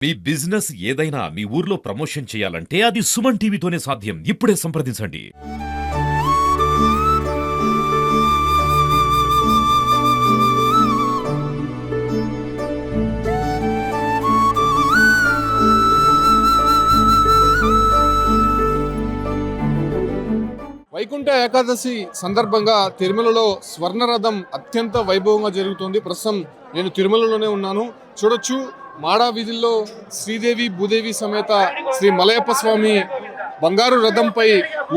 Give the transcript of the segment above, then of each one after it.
మీ business ఏదైనా మీ ఊర్లో promotion చేయాలంటే అది సుమన్ టీవీతోనే సాధ్యం. ఇప్పుడే సంప్రదించండి. వైకుంఠ ఏకాదశి సందర్భంగా తిరుమలలో స్వర్ణరథం అత్యంత వైభవంగా జరుగుతుంది. ప్రస్తుతం నేను తిరుమలలోనే ఉన్నాను. చూడొచ్చు, మాడా వీధుల్లో శ్రీదేవి భూదేవి సమేత శ్రీ మలయప్ప స్వామి బంగారు రథంపై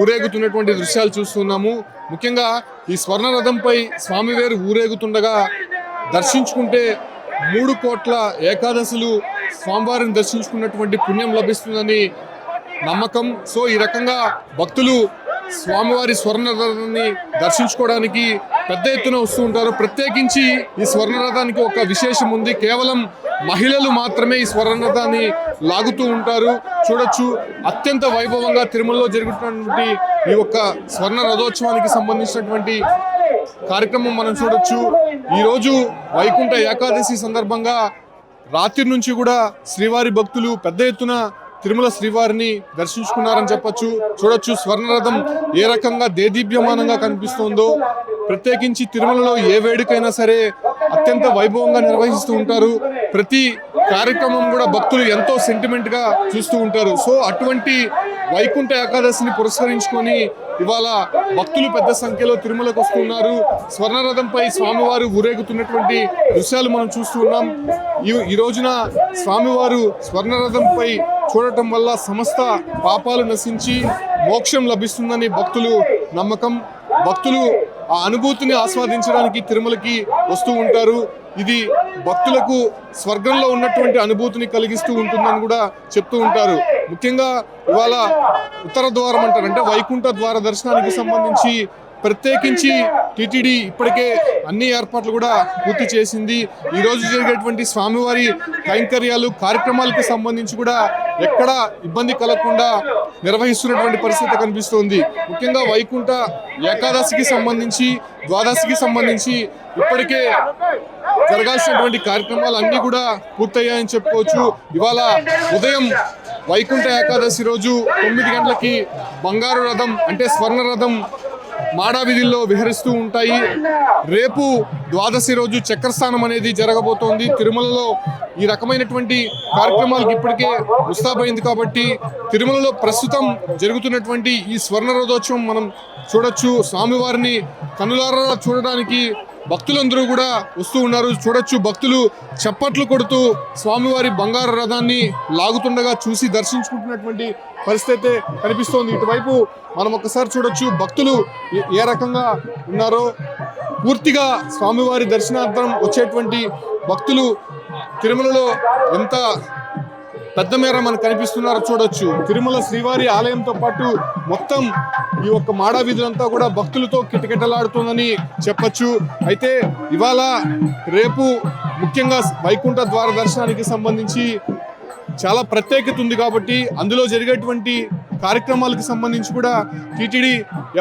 ఊరేగుతున్నటువంటి దృశ్యాలు చూస్తున్నాము. ముఖ్యంగా ఈ స్వర్ణ రథంపై స్వామివారు ఊరేగుతుండగా దర్శించుకుంటే 3 కోట్ల ఏకాదశులు స్వామివారిని దర్శించుకున్నటువంటి పుణ్యం లభిస్తుందని నమ్మకం. సో ఈ రకంగా భక్తులు స్వామివారి స్వర్ణ రథాన్ని దర్శించుకోవడానికి పెద్ద ఎత్తున వస్తూ ఉంటారు. ప్రత్యేకించి ఈ స్వర్ణ రథానికి ఒక విశేషం ఉంది. కేవలం మహిళలు మాత్రమే ఈ స్వర్ణ రథాన్ని లాగుతూ ఉంటారు. చూడొచ్చు, అత్యంత వైభవంగా తిరుమలలో జరుగుతున్నటువంటి ఈ యొక్క స్వర్ణ రథోత్సవానికి సంబంధించినటువంటి కార్యక్రమం మనం చూడొచ్చు. ఈరోజు వైకుంఠ ఏకాదశి సందర్భంగా రాత్రి నుంచి కూడా శ్రీవారి భక్తులు పెద్ద ఎత్తున తిరుమల శ్రీవారిని దర్శించుకున్నారని చెప్పొచ్చు. చూడొచ్చు, స్వర్ణరథం ఏ రకంగా దేదీప్యమానంగా కనిపిస్తుందో. ప్రత్యేకించి తిరుమలలో ఏ వేడుకైనా సరే అత్యంత వైభవంగా నిర్వహిస్తూ ఉంటారు. ప్రతి కార్యక్రమం కూడా భక్తులు ఎంతో సెంటిమెంట్ గా చూస్తూ ఉంటారు. సో అటువంటి వైకుంఠ ఏకాదశిని పురస్కరించుకొని ఇవాళ భక్తులు పెద్ద సంఖ్యలో తిరుమలకు వస్తున్నారు. స్వర్ణరథంపై స్వామివారు ఊరేగుతున్నటువంటి దృశ్యాలు మనం చూస్తూ ఉన్నాం. ఈ రోజున స్వామివారు స్వర్ణరథంపై చూడటం వల్ల సమస్త పాపాలు నశించి మోక్షం లభిస్తుందని భక్తులు నమ్మకం. భక్తులు ఆ అనుభూతిని ఆస్వాదించడానికి తిరుమలకి వస్తూ ఉంటారు. ఇది భక్తులకు స్వర్గంలో ఉన్నటువంటి అనుభూతిని కలిగిస్తూ ఉంటుందని కూడా చెప్తూ ఉంటారు. ముఖ్యంగా ఇవాళ ఉత్తర ద్వారం అంటారు, అంటే వైకుంఠ ద్వార దర్శనానికి సంబంధించి ప్రత్యేకించి టీటీడీ ఇప్పటికే అన్ని ఏర్పాట్లు కూడా పూర్తి చేసింది. ఈరోజు జరిగేటువంటి స్వామివారి కైంకర్యాలు కార్యక్రమాలకు సంబంధించి కూడా ఎక్కడా ఇబ్బంది కలగకుండా నిర్వహిస్తున్నటువంటి పరిస్థితి కనిపిస్తోంది. ముఖ్యంగా వైకుంఠ ఏకాదశికి సంబంధించి ద్వాదశికి సంబంధించి ఇప్పటికే జరగాల్సినటువంటి కార్యక్రమాలు అన్నీ కూడా పూర్తయ్యాయని చెప్పుకోవచ్చు. ఇవాళ ఉదయం వైకుంఠ ఏకాదశి రోజు 9 గంటలకి బంగారు రథం అంటే స్వర్ణ రథం మాడా వీధుల్లో విహరిస్తూ ఉంటాయి. రేపు ద్వాదశి రోజు చక్రస్నానం అనేది జరగబోతోంది. తిరుమలలో ఈ రకమైనటువంటి కార్యక్రమాలకు ఇప్పటికే ముస్తాబైంది కాబట్టి తిరుమలలో ప్రస్తుతం జరుగుతున్నటువంటి ఈ స్వర్ణ రథోత్సవం మనం చూడొచ్చు. స్వామివారిని కనులారా చూడడానికి భక్తులందరూ కూడా వస్తూ ఉన్నారు. చూడొచ్చు, భక్తులు చప్పట్లు కొడుతూ స్వామివారి బంగారు రథాన్ని లాగుతుండగా చూసి దర్శించుకుంటున్నటువంటి పరిస్థితి కనిపిస్తోంది. ఇటువైపు మనం ఒకసారి చూడొచ్చు, భక్తులు ఏ రకంగా ఉన్నారో. పూర్తిగా స్వామివారి దర్శనార్థం వచ్చేటువంటి భక్తులు తిరుమలలో ఎంత పెద్ద మేర మనకు కనిపిస్తున్నారో చూడొచ్చు. తిరుమల శ్రీవారి ఆలయంతో పాటు మొత్తం ఈ ఒక్క మాడా వీధులంతా కూడా భక్తులతో కిటకిటలాడుతుందని చెప్పొచ్చు. అయితే ఇవాళ రేపు ముఖ్యంగా వైకుంఠ ద్వార దర్శనానికి సంబంధించి చాలా ప్రత్యేకత ఉంది కాబట్టి అందులో జరిగేటువంటి కార్యక్రమాలకు సంబంధించి కూడా టీటీడీ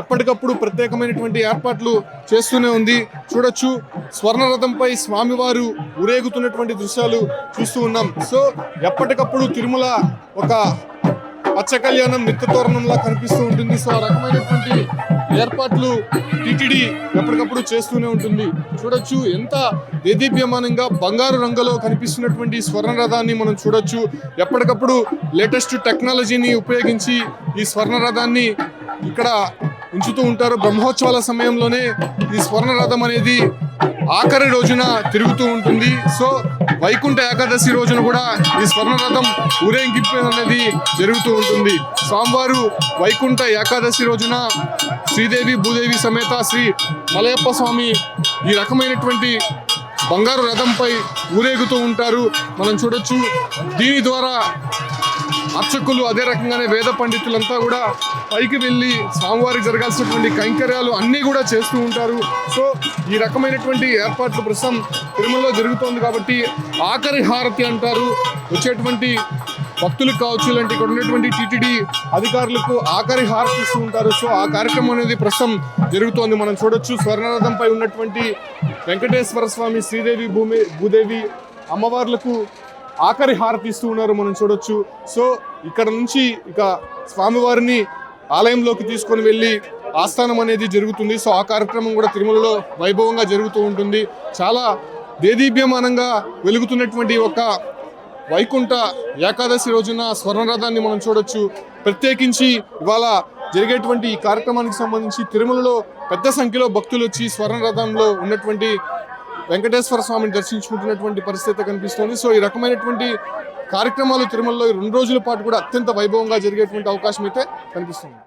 ఎప్పటికప్పుడు ప్రత్యేకమైనటువంటి ఏర్పాట్లు చేస్తూనే ఉంది. చూడొచ్చు, స్వర్ణరథంపై స్వామివారు ఊరేగుతున్నటువంటి దృశ్యాలు చూస్తూ ఉన్నాం. సో ఎప్పటికప్పుడు తిరుమల ఒక పచ్చ కళ్యాణం నిత్య తోరణంలా కనిపిస్తూ ఉంటుంది. సో ఆ రకమైనటువంటి ఏర్పాట్లు టీటీడీ ఎప్పటికప్పుడు చేస్తూనే ఉంటుంది. చూడొచ్చు, ఎంత దేదీప్యమానంగా బంగారు రంగులో కనిపిస్తున్నటువంటి స్వర్ణ రథాన్ని మనం చూడొచ్చు. ఎప్పటికప్పుడు లేటెస్ట్ టెక్నాలజీని ఉపయోగించి ఈ స్వర్ణ రథాన్ని ఇక్కడ ఉంచుతూ ఉంటారు. బ్రహ్మోత్సవాల సమయంలోనే ఈ స్వర్ణ రథం అనేది ఆఖరి రోజున తిరుగుతూ ఉంటుంది. సో వైకుంఠ ఏకాదశి రోజున కూడా ఈ స్వర్ణ రథం ఊరేగింపు అనేది జరుగుతూ ఉంటుంది. స్వామివారు వైకుంఠ ఏకాదశి రోజున శ్రీదేవి భూదేవి సమేత శ్రీ మలయప్ప స్వామి ఈ రకమైనటువంటి బంగారు రథంపై ఊరేగుతూ ఉంటారు. మనం చూడొచ్చు, దీని ద్వారా అర్చకులు అదే రకంగానే వేద పండితులంతా కూడా పైకి వెళ్ళి స్వామివారికి జరగాల్సినటువంటి కైంకర్యాలు అన్నీ కూడా చేస్తూ ఉంటారు. సో ఈ రకమైనటువంటి ఏర్పాట్లు ప్రస్తుతం తిరుమలలో జరుగుతోంది కాబట్టి ఆఖరి హారతి అంటారు. వచ్చేటువంటి భక్తులకు కావచ్చు, ఇలాంటి ఇక్కడ ఉన్నటువంటి టీటీడీ అధికారులకు ఆఖరి హారతి ఇస్తూ ఉంటారు. సో ఆ కార్యక్రమం అనేది ప్రస్తుతం జరుగుతోంది. మనం చూడొచ్చు, స్వర్ణరథంపై ఉన్నటువంటి వెంకటేశ్వర స్వామి, శ్రీదేవి భూదేవి అమ్మవార్లకు ఆఖరి హారతి ఇస్తూ ఉన్నారు మనం చూడొచ్చు. సో ఇక్కడ నుంచి ఇక స్వామివారిని ఆలయంలోకి తీసుకొని వెళ్ళి ఆస్థానం అనేది జరుగుతుంది. సో ఆ కార్యక్రమం కూడా తిరుమలలో వైభవంగా జరుగుతూ ఉంటుంది. చాలా దేదీప్యమానంగా వెలుగుతున్నటువంటి ఒక వైకుంఠ ఏకాదశి రోజున స్వర్ణరథాన్ని మనం చూడొచ్చు. ప్రత్యేకించి ఇవాళ జరిగేటువంటి ఈ కార్యక్రమానికి సంబంధించి తిరుమలలో పెద్ద సంఖ్యలో భక్తులు వచ్చి స్వర్ణరథంలో ఉన్నటువంటి వెంకటేశ్వర స్వామిని దర్శించుకుంటున్నటువంటి పరిస్థితి కనిపిస్తోంది. సో ఈ రకమైనటువంటి కార్యక్రమాలు తిరుమలలో 2 రోజుల పాటు కూడా అత్యంత వైభవంగా జరిగేటువంటి అవకాశం అయితే కనిపిస్తుంది.